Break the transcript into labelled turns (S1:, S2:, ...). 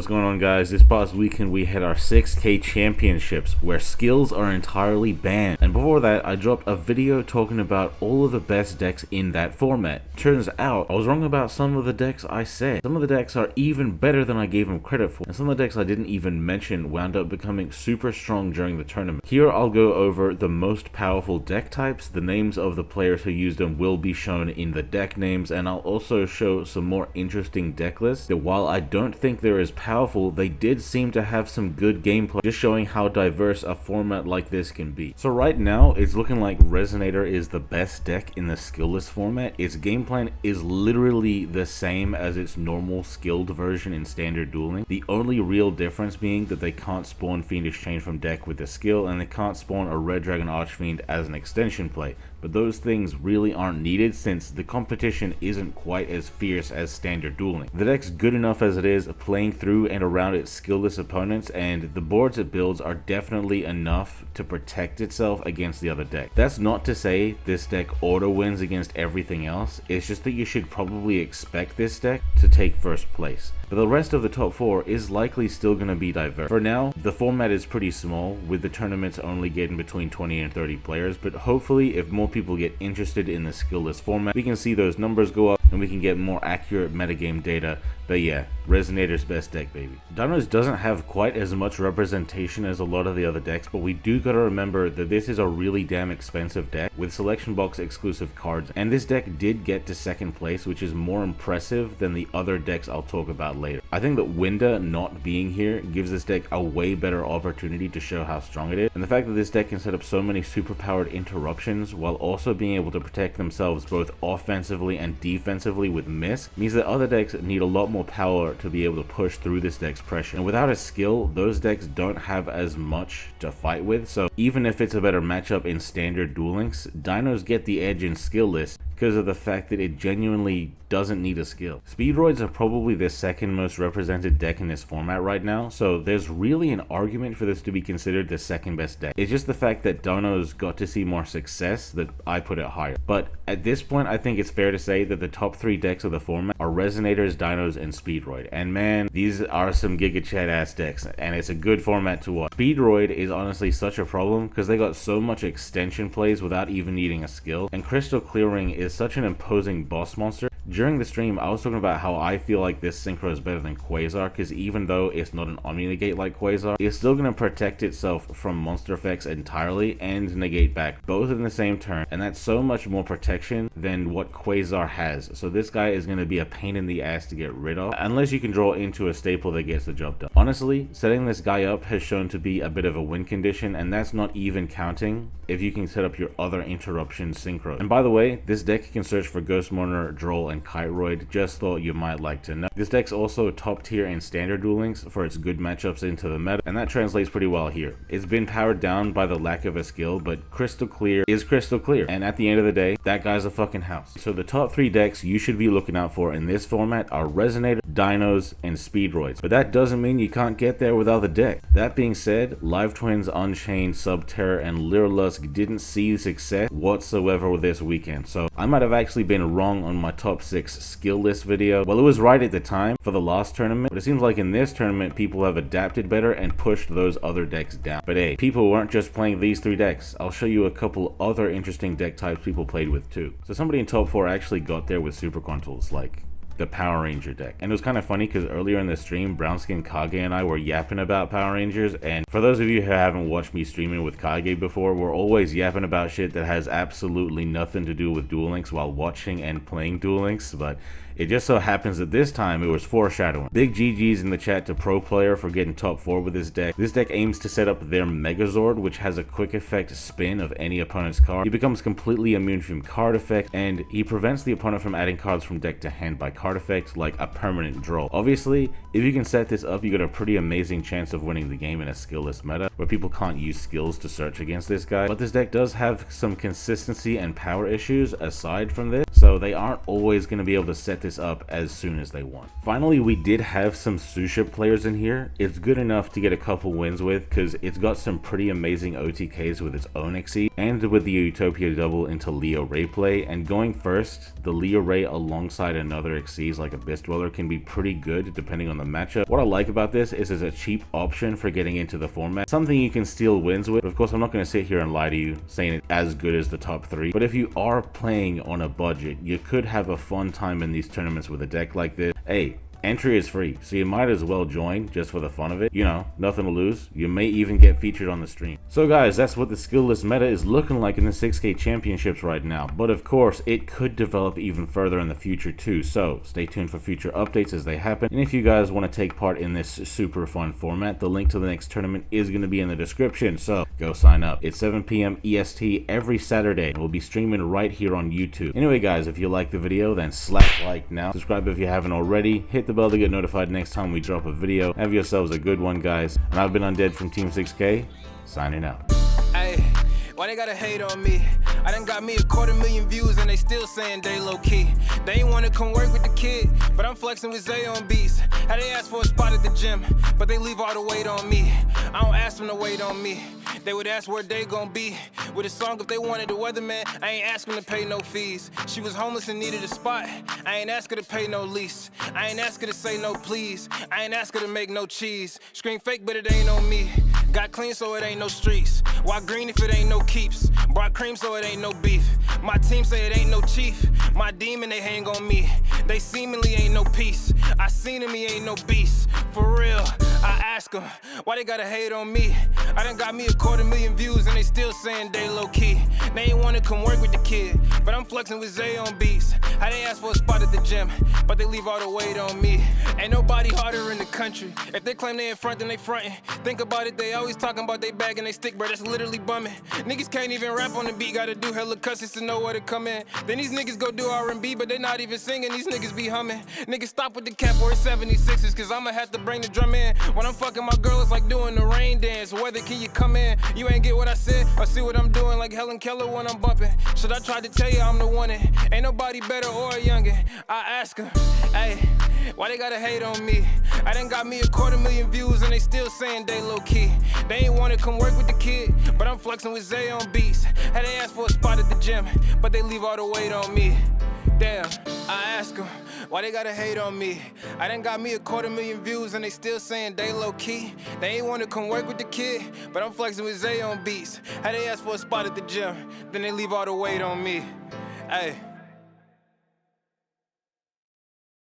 S1: what's going on, guys? This past weekend we had our 6K championships where skills are entirely banned, and before that I dropped a video talking about all of the best decks in that format. Turns out I was wrong about some of the decks I said. Some of the decks are even better than I gave them credit for, and some of the decks I didn't even mention wound up becoming super strong during the tournament. Here I'll go over the most powerful deck types. The names of the players who used them will be shown in the deck names, and I'll also show some more interesting deck lists that, while I don't think they're as powerful, they did seem to have some good gameplay, just showing how diverse a format like this can be. So right now it's looking like Resonator is the best deck in the skillless format. Its game plan is literally the same as its normal skilled version in standard dueling, the only real difference being that they can't spawn Fiendish Chain from deck with the skill, and they can't spawn a Red Dragon Archfiend as an extension play. But those things really aren't needed since the competition isn't quite as fierce as standard dueling. The deck's good enough as it is, playing through and around its skillless opponents, and the boards it builds are definitely enough to protect itself against the other deck. That's not to say this deck auto wins against everything else, it's just that you should probably expect this deck to take first place. But the rest of the top 4 is likely still going to be diverse. For now, the format is pretty small, with the tournaments only getting between 20 and 30 players, but hopefully if more people get interested in the skillless format, we can see those numbers go up and we can get more accurate metagame data. But yeah, Resonator's best deck, baby. Dinos doesn't have quite as much representation as a lot of the other decks, but we do gotta remember that this is a really damn expensive deck with selection box exclusive cards, and this deck did get to second place, which is more impressive than the other decks I'll talk about later. I think that Winda not being here gives this deck a way better opportunity to show how strong it is, and the fact that this deck can set up so many superpowered interruptions while also being able to protect themselves both offensively and defensively with miss means that other decks need a lot more power to be able to push through this deck's pressure. And without a skill, those decks don't have as much to fight with, so even if it's a better matchup in standard duel links, Dinos get the edge in skill list because of the fact that it genuinely doesn't need a skill. Speedroids are probably the second most represented deck in this format right now, so there's really an argument for this to be considered the second best deck. It's just the fact that Dinos got to see more success that I put it higher. But at this point, I think it's fair to say that the top 3 decks of the format are Resonators, Dinos, and Speedroid. And man, these are some Giga Chat ass decks, and it's a good format to watch. Speedroid is honestly such a problem because they got so much extension plays without even needing a skill, and Crystal Clearing is such an imposing boss monster. During the stream, I was talking about how I feel like this synchro is better than Quasar, because even though it's not an omni-negate like Quasar, it's still going to protect itself from monster effects entirely and negate back, both in the same turn, and that's so much more protection than what Quasar has. So this guy is going to be a pain in the ass to get rid of, unless you can draw into a staple that gets the job done. Honestly, setting this guy up has shown to be a bit of a win condition, and that's not even counting if you can set up your other interruption synchro. And by the way, this deck can search for Ghost Mourner, Droll, and Kiteroid, just thought you might like to know. This deck's also top tier in standard duel links for its good matchups into the meta, and that translates pretty well here. It's been powered down by the lack of a skill, but Crystal Clear is crystal clear, and at the end of the day, that guy's a fucking house. So the top 3 decks you should be looking out for in this format are Resonator, Dinos, and Speedroids. But that doesn't mean you can't get there without the deck. That being said, Live Twins, Unchained, Subterra, and Lyrilusk didn't see success whatsoever this weekend, so I might have actually been wrong on my top 6 skill list video. Well, it was right at the time for the last tournament, but it seems like in this tournament people have adapted better and pushed those other decks down. But hey, people weren't just playing these 3 decks. I'll show you a couple other interesting deck types people played with too. So somebody in top 4 actually got there with super controls, like the Power Ranger deck. And it was kind of funny because earlier in the stream, Brownskin Kage and I were yapping about Power Rangers, and for those of you who haven't watched me streaming with Kage before, we're always yapping about shit that has absolutely nothing to do with Duel Links while watching and playing Duel Links, but it just so happens that this time it was foreshadowing. Big GG's in the chat to Pro Player for getting top 4 with this deck. This deck aims to set up their Megazord, which has a quick effect spin of any opponent's card. He becomes completely immune from card effect, and he prevents the opponent from adding cards from deck to hand by card effect, like a permanent draw. Obviously, if you can set this up, you got a pretty amazing chance of winning the game in a skillless meta, where people can't use skills to search against this guy. But this deck does have some consistency and power issues aside from this, so they aren't always going to be able to set this up as soon as they want. Finally, we did have some Suship players in here. It's good enough to get a couple wins with because it's got some pretty amazing OTKs with its own XE and with the Utopia double into Leo Ray play. And going first, the Leo Ray alongside another XEs like Abyss Dweller can be pretty good depending on the matchup. What I like about this is it's a cheap option for getting into the format, something you can steal wins with. Of course, I'm not going to sit here and lie to you saying it's as good as the top 3, but if you are playing on a budget, you could have a fun time in these tournaments with a deck like this. Hey, entry is free, so you might as well join just for the fun of it. You know, nothing to lose. You may even get featured on the stream. So guys, that's what the skill-less meta is looking like in the 6K championships right now. But of course, it could develop even further in the future too. So stay tuned for future updates as they happen. And if you guys want to take part in this super fun format, the link to the next tournament is going to be in the description. So go sign up. It's 7 p.m. EST every Saturday. We'll be streaming right here on YouTube. Anyway guys, if you like the video, then slap like now. Subscribe if you haven't already. Hit the bell to get notified next time we drop a video. Have yourselves a good one, guys. And I've been Undead from Team 6K, signing out.
S2: Hey, why they gotta hate on me? I done got me 250,000 views and they still saying they low-key. They ain't wanna come work with the kid, but I'm flexing with Zay on beats. How they ask for a spot at the gym, but they leave all the weight on me. I don't ask them to wait on me. They would ask where they gon' be with a song if they wanted the Weatherman. I ain't asking to pay no fees. She was homeless and needed a spot. I ain't ask her to pay no lease. I ain't ask her to say no please. I ain't ask her to make no cheese. Scream fake, but it ain't on me. Got clean so it ain't no streets. Why green if it ain't no keeps? Brought cream so it ain't no beef. My team say it ain't no chief. My demon, they hang on me. They seemingly ain't no peace. I seen him, he ain't no beast. For real, I ask them, why they gotta hate on me? I done got me 250,000 views and they still saying they low-key. They ain't wanna come work with the kid, but I'm flexing with Zay on beats. How they ask for a spot at the gym, but they leave all the weight on me. Ain't nobody harder in the country. If they claim they in front, then they frontin'. Think about it, they always talking about they bag and they stick, bro, that's literally bumming. Niggas can't even rap on the beat, gotta do hella cussings to know where to come in. Then these niggas go do R&B, but they not even singing, these niggas be humming. Niggas stop with the cap or 76ers, cause I'ma have to bring the drum in. When I'm fucking my girl, it's like doing the rain dance. Whether can you come in? You ain't get what I said, or see what I'm doing like Helen Keller when I'm bumping. Should I try to tell you I'm the one that ain't nobody better or youngin'? I ask them, hey, why they gotta hate on me? I done got me 250,000 views and they still saying they low-key. They ain't wanna come work with the kid, but I'm flexing with Zay on beats. How they ask for a spot at the gym, but they leave all the weight on me. Damn, I ask them, why they gotta hate on me? I done got me 250,000 views and they still saying they low-key. They ain't wanna come work with the kid, but I'm flexing with Zay on beats. How they ask for a spot at the gym, then they leave all the weight on me. Hey.